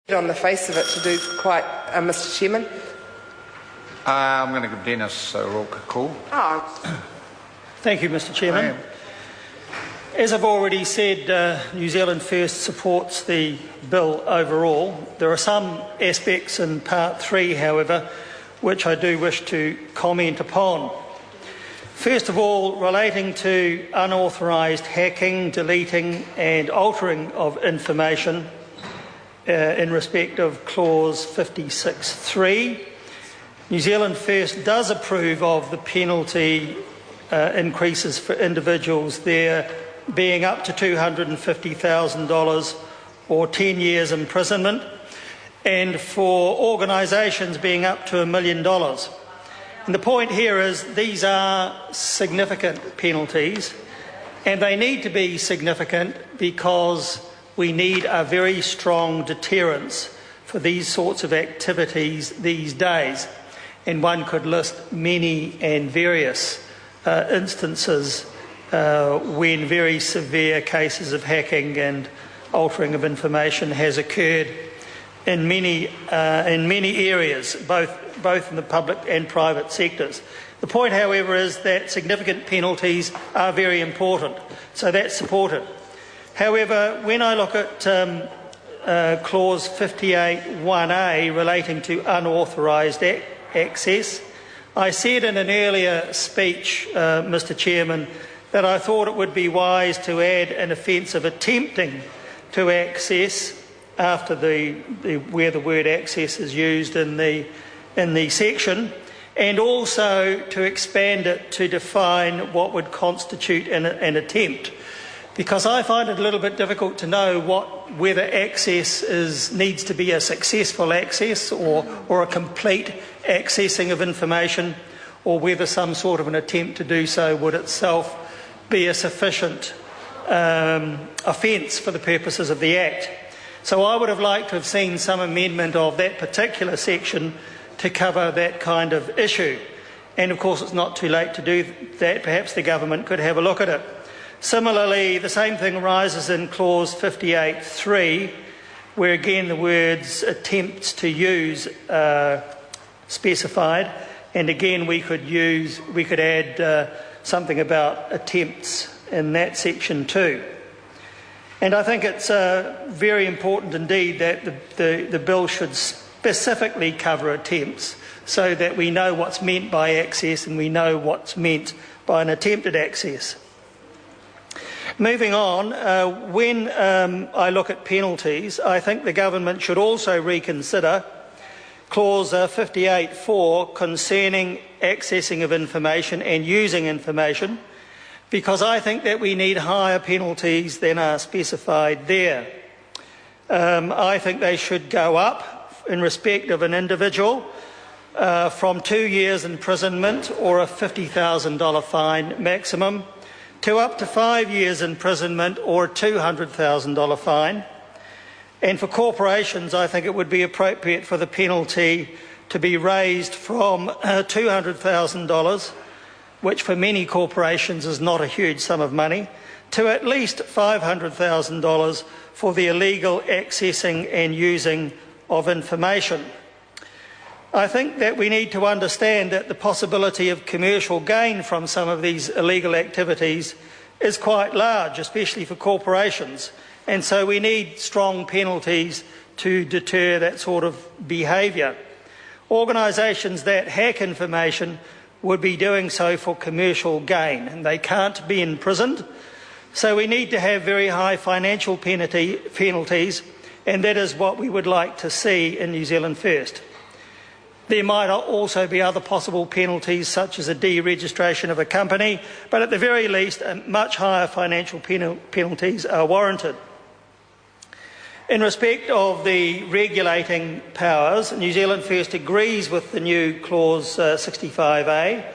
On the face of it to do quite, Mr. Chairman. I'm going to give Dennis Rourke a call. Thank you, Mr. Chairman. As I've already said, New Zealand First supports the bill overall. There are some aspects in Part 3, however, which I do wish to comment upon. First of all, relating to unauthorised hacking, deleting and altering of information in respect of Clause 56.3, New Zealand First does approve of the penalty increases for individuals there being up to $250,000 or 10 years imprisonment, and for organisations being up to $1 million. And the point here is these are significant penalties, and they need to be significant because we need a very strong deterrence for these sorts of activities these days. And one could list many and various instances when very severe cases of hacking and altering of information has occurred in many areas, both in the public and private sectors. The point, however, is that significant penalties are very important, so that's supported. However, when I look at Clause 58.1a relating to unauthorised access, I said in an earlier speech, Mr. Chairman, that I thought it would be wise to add an offence of attempting to access after where the word access is used in the section, and also to expand it to define what would constitute an attempt. Because I find it a little bit difficult to know whether access needs to be a successful access or a complete accessing of information, or whether some sort of an attempt to do so would itself be a sufficient offence for the purposes of the Act. So I would have liked to have seen some amendment of that particular section to cover that kind of issue. And of course it's not too late to do that. Perhaps the government could have a look at it. Similarly, the same thing arises in Clause 58.3, where again the words attempts to use are specified, and again we could add something about attempts in that section too. And I think it's very important indeed that the bill should specifically cover attempts, so that we know what's meant by access and we know what's meant by an attempted access. Moving on, when I look at penalties, I think the government should also reconsider Clause 58.4 concerning accessing of information and using information, because I think that we need higher penalties than are specified there. I think they should go up in respect of an individual from 2 years imprisonment or a $50,000 fine maximum, to up to 5 years imprisonment or a $200,000 fine. And for corporations, I think it would be appropriate for the penalty to be raised from $200,000, which for many corporations is not a huge sum of money, to at least $500,000 for the illegal accessing and using of information. I think that we need to understand that the possibility of commercial gain from some of these illegal activities is quite large, especially for corporations, and so we need strong penalties to deter that sort of behaviour. Organisations that hack information would be doing so for commercial gain, and they can't be imprisoned, so we need to have very high financial penalties, and that is what we would like to see in New Zealand First. There might also be other possible penalties, such as a deregistration of a company, but at the very least, much higher financial penalties are warranted. In respect of the regulating powers, New Zealand First agrees with the new Clause 65A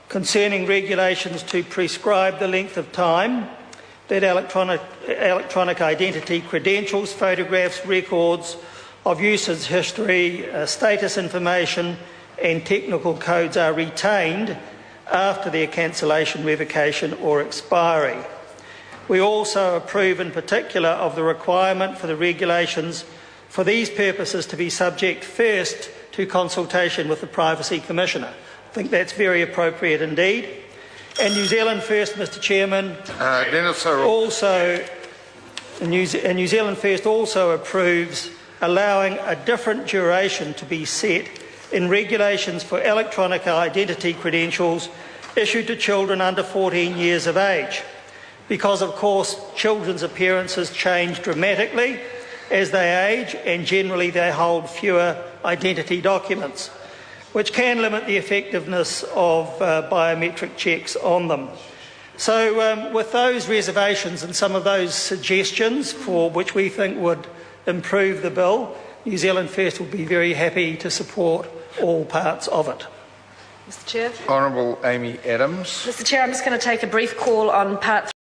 concerning regulations to prescribe the length of time that electronic identity credentials, photographs, records of usage history, status information and technical codes are retained after their cancellation, revocation or expiry. We also approve in particular of the requirement for the regulations for these purposes to be subject first to consultation with the Privacy Commissioner. I think that's very appropriate indeed. And New Zealand First, Mr Chairman, Dennis O'Rourke. also New Zealand First also approves allowing a different duration to be set in regulations for electronic identity credentials issued to children under 14 years of age, because of course children's appearances change dramatically as they age, and generally they hold fewer identity documents, which can limit the effectiveness of biometric checks on them. So with those reservations and some of those suggestions for which we think would improve the bill, New Zealand First will be very happy to support all parts of it. Mr Chair. Honourable Amy Adams. Mr Chair, I'm just going to take a brief call on part